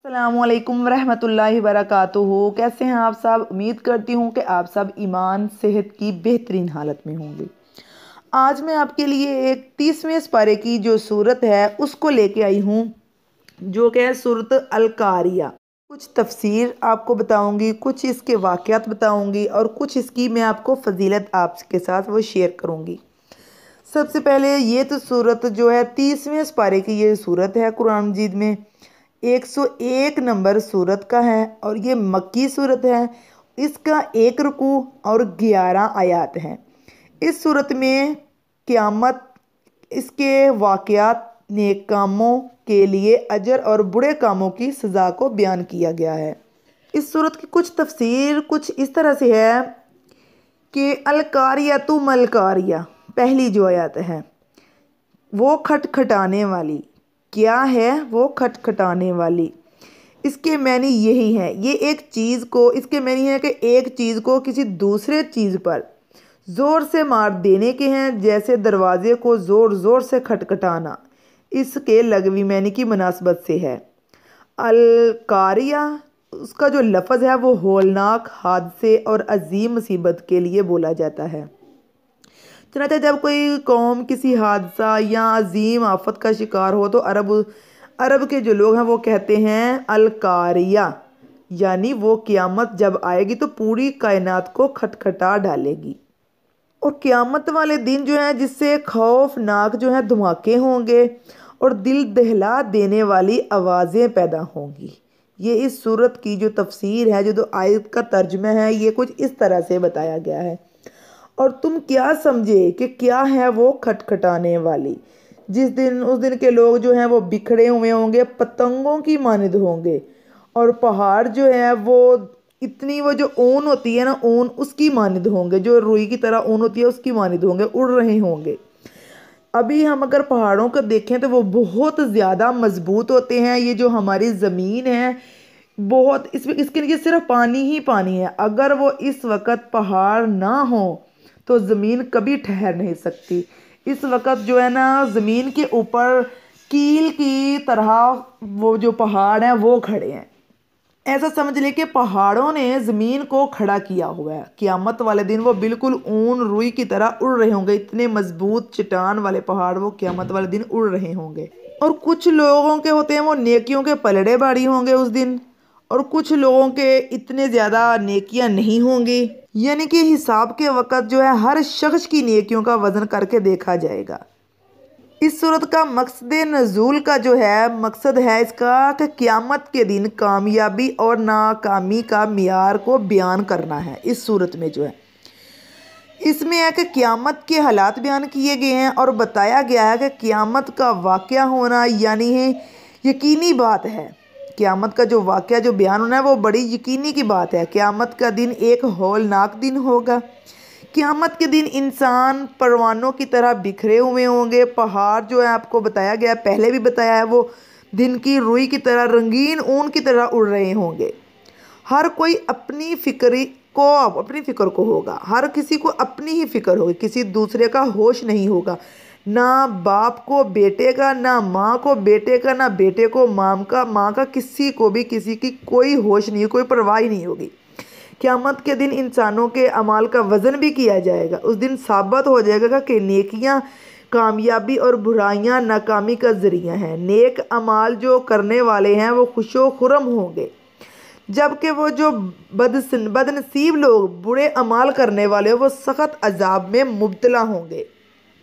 अस्सलाम वालेकुम रहमतुल्लाहि वबरकातुहू। कैसे हैं आप सब? उम्मीद करती हूँ कि आप सब ईमान सेहत की बेहतरीन हालत में होंगे। आज मैं आपके लिए एक 30वें पारे की जो सूरत है उसको लेके आई हूँ, जो कि है सूरत अल-कारिया। कुछ तफसीर आपको बताऊँगी, कुछ इसके वाक़यात बताऊँगी और कुछ इसकी मैं आपको फजीलत आपके साथ वो शेयर करूँगी। सबसे पहले ये तो सूरत जो है 30वें पारे की ये सूरत है, कुरान मजीद में 101 नंबर सूरत का है और ये मक्की सूरत है। इसका 1 रुकू और 11 आयात हैं। इस सूरत में क़यामत, इसके वाक़यात, नेक कामों के लिए अजर और बुरे कामों की सज़ा को बयान किया गया है। इस सूरत की कुछ तफसीर कुछ इस तरह से है कि अलकारिया तु मलकारिया, पहली जो आयत है वो खटखटाने वाली। क्या है वो? खटखटाने वाली। इसके मैनी यही है, ये एक चीज़ को, इसके मैनी है कि एक चीज़ को किसी दूसरे चीज़ पर ज़ोर से मार देने के हैं, जैसे दरवाज़े को ज़ोर ज़ोर से खटखटाना। इसके लगवी मैनी की मुनासबत से है। अलकारिया, उसका जो लफ्ज़ है वो होलनाक हादसे और अजीम मुसीबत के लिए बोला जाता है। चनाचा जब कोई कौम किसी हादसा या अजीम आफत का शिकार हो तो अरब के जो लोग हैं वो कहते हैं अलकारिया, यानी वो क़यामत जब आएगी तो पूरी कायनात को खटखटा डालेगी। और क़यामत वाले दिन जो है जिससे खौफनाक जो है धमाके होंगे और दिल दहला देने वाली आवाज़ें पैदा होंगी। ये इस सूरत की जो तफसीर है, जो आयत का तर्जुमा है, ये कुछ इस तरह से बताया गया है। और तुम क्या समझे कि क्या है वो खटखटाने वाली। जिस दिन, उस दिन के लोग जो हैं वो बिखरे हुए होंगे, पतंगों की मानिंद होंगे, और पहाड़ जो है वो इतनी, वो जो ऊन होती है ना, ऊन, उसकी मानिंद होंगे, जो रुई की तरह ऊन होती है उसकी मानिंद होंगे, उड़ रहे होंगे। अभी हम अगर पहाड़ों को देखें तो वो बहुत ज़्यादा मजबूत होते हैं। ये जो हमारी ज़मीन है बहुत, इसमें इसके नीचे सिर्फ पानी ही पानी है। अगर वो इस वक्त पहाड़ ना हो तो ज़मीन कभी ठहर नहीं सकती। इस वक्त जो है ना ज़मीन के ऊपर कील की तरह वो जो पहाड़ हैं वो खड़े हैं। ऐसा समझ ले कि पहाड़ों ने ज़मीन को खड़ा किया हुआ है। क़यामत वाले दिन वो बिल्कुल ऊन रुई की तरह उड़ रहे होंगे। इतने मजबूत चट्टान वाले पहाड़ वो क़यामत वाले दिन उड़ रहे होंगे। और कुछ लोगों के होते हैं वो नेकियों के पलड़े भारी होंगे उस दिन, और कुछ लोगों के इतने ज़्यादा नेकियां नहीं होंगी। यानी कि हिसाब के वक़्त जो है हर शख्स की नेकियों का वज़न करके देखा जाएगा। इस सूरत का मकसद नज़ूल का जो है, मकसद है इसका कि क़यामत के दिन कामयाबी और नाकामी का मियार को बयान करना है। इस सूरत में जो है इसमें है कि क़यामत के हालात बयान किए गए हैं और बताया गया है कि क़यामत का वाक़या होना यानी है यकीनी बात है। क़यामत का जो वाक़या जो बयान होना है वो बड़ी यकीनी की बात है। क़यामत का दिन एक हौलनाक दिन होगा। क़यामत के दिन इंसान परवानों की तरह बिखरे हुए होंगे। पहाड़ जो है आपको बताया गया, पहले भी बताया है, वो दिन की रुई की तरह, रंगीन ऊन की तरह उड़ रहे होंगे। हर कोई अपनी फ़िक्र को होगा। हर किसी को अपनी ही फ़िक्र होगी, किसी दूसरे का होश नहीं होगा। ना बाप को बेटे का, ना माँ को बेटे का, ना बेटे को माँ का, किसी को भी किसी की कोई होश नहीं, कोई परवाह नहीं होगी। क़यामत के दिन इंसानों के अमाल का वज़न भी किया जाएगा। उस दिन साबित हो जाएगा कि नेकियां कामयाबी और बुराइयां नाकामी का ज़रिया हैं। नेक अमाल जो करने वाले हैं वो खुशो खुरम होंगे, जबकि वो जो बदनसीब लोग, बुरे अमाल करने वाले, वो सख्त अजाब में मुब्तला होंगे।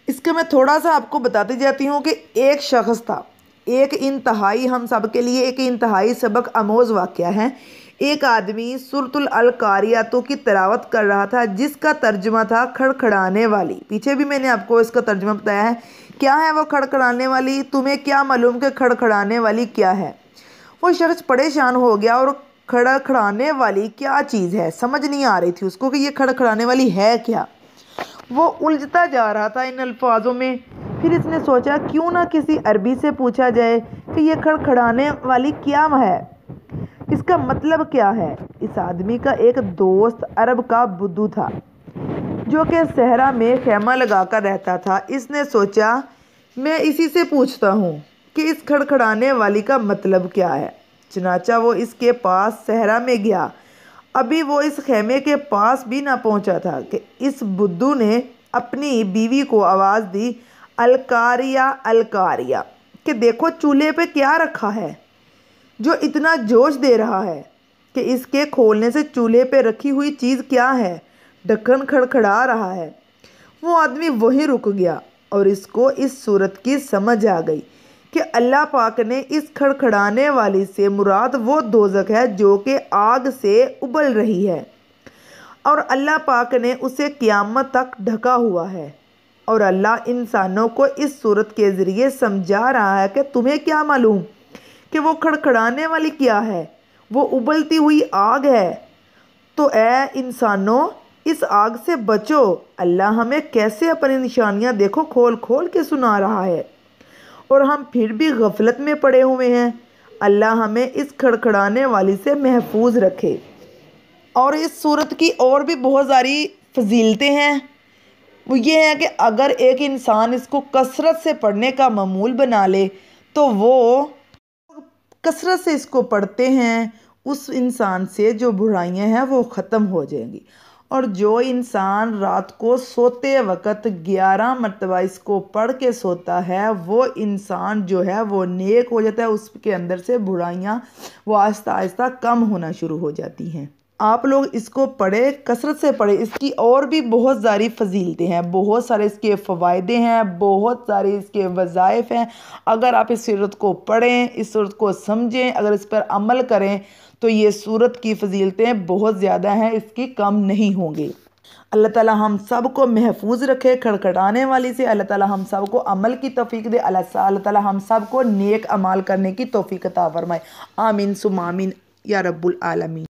इसका मैं थोड़ा सा आपको बताती जाती हूँ कि एक शख्स था, एक इंतहाई, हम सब के लिए एक इंतहाई सबक आमोज़ वाक़या है। एक आदमी सूरतुल अल-कारियातों की तिलावत कर रहा था, जिसका तर्जुमा था खड़खड़ाने वाली। पीछे भी मैंने आपको इसका तर्जुमा बताया है। क्या है वो खड़खड़ाने वाली? तुम्हें क्या मालूम कि खड़खड़ाने वाली क्या है? वो शख्स परेशान हो गया और खड़खड़ाने वाली क्या चीज़ है समझ नहीं आ रही थी उसको कि ये खड़खड़ाने वाली है क्या। वो उलझता जा रहा था इन अल्फाजों में। फिर इसने सोचा क्यों ना किसी अरबी से पूछा जाए कि ये खड़खड़ाने वाली क्या है, इसका मतलब क्या है। इस आदमी का एक दोस्त अरब का बुद्धू था, जो कि सहरा में खैमा लगाकर रहता था। इसने सोचा मैं इसी से पूछता हूँ कि इस खड़खड़ाने वाली का मतलब क्या है। چنانچہ وہ اس کے پاس صحرا میں گیا۔ ابھی وہ اس خیمے کے پاس بھی نہ پہنچا تھا کہ اس بدھو نے اپنی بیوی کو آواز دی، الکاریا الکاریا، کہ دیکھو چولہے پہ کیا رکھا ہے جو اتنا جوش دے رہا ہے کہ اس کے کھولنے سے چولہے پہ رکھی ہوئی چیز کیا ہے؟ ڈھکن کھڑکھڑا رہا ہے۔ وہ آدمی وہیں رک گیا اور اس کو اس صورت کی سمجھ آ گئی کہ اللہ پاک نے اس کھڑکھڑانے والی سے مراد وہ دوزخ ہے جو کہ آگ سے ابل رہی ہے، اور اللہ پاک نے اسے قیامت تک ڈھکا ہوا ہے۔ اور اللہ انسانوں کو اس صورت کے ذریعے سمجھا رہا ہے کہ تمہیں کیا معلوم کہ وہ کھڑکھڑانے والی کیا ہے؟ وہ ابلتی ہوئی آگ ہے۔ تو اے انسانوں، اس آگ سے بچو۔ اللہ ہمیں کیسے اپنی نشانیاں دیکھو کھول کھول کے سنا رہا ہے، اور ہم پھر بھی غفلت میں پڑے ہوئے ہیں۔ اللہ ہمیں اس کھڑکھڑانے والی سے محفوظ رکھے۔ اور اس صورت کی اور بھی بہت ساری فضیلتیں ہیں۔ وہ یہ ہے کہ اگر ایک انسان اس کو کثرت سے پڑھنے کا معمول بنا لے تو وہ کثرت سے اس کو پڑھتے ہیں، اس انسان سے جو برائیاں ہیں وہ ختم ہو جائیں گی۔ اور جو انسان رات کو سوتے وقت 11 مرتبہ اس کو پڑھ کے سوتا ہے، وہ انسان جو ہے وہ نیک ہو جاتا ہے، اس کے اندر سے برائیاں وہ آہستہ آہستہ کم ہونا شروع ہو جاتی ہیں۔ آپ لوگ اس کو پڑھیں، کثرت سے پڑھیں۔ اس کی اور بھی بہت ساری فضیلتیں ہیں، بہت سارے اس کے فوائد ہیں، بہت سارے اس کے وظائف ہیں۔ اگر آپ اس سورت کو پڑھیں، اس سورت کو سمجھیں، اگر اس پر عمل کریں تو یہ سورت کی فضیلتیں بہت زیادہ ہیں، اس کی کم نہیں ہوں گی۔ اللہ تعالی ہم سب کو محفوظ رکھے کھڑکھڑانے والی سے۔ اللہ تعالی ہم سب کو عمل کی توفیق دے۔ اللہ تعالی ہم سب کو نیک اعمال کرنے کی توفیق عطا فرمائے۔ آمین ثم آمین یا رب العالمین۔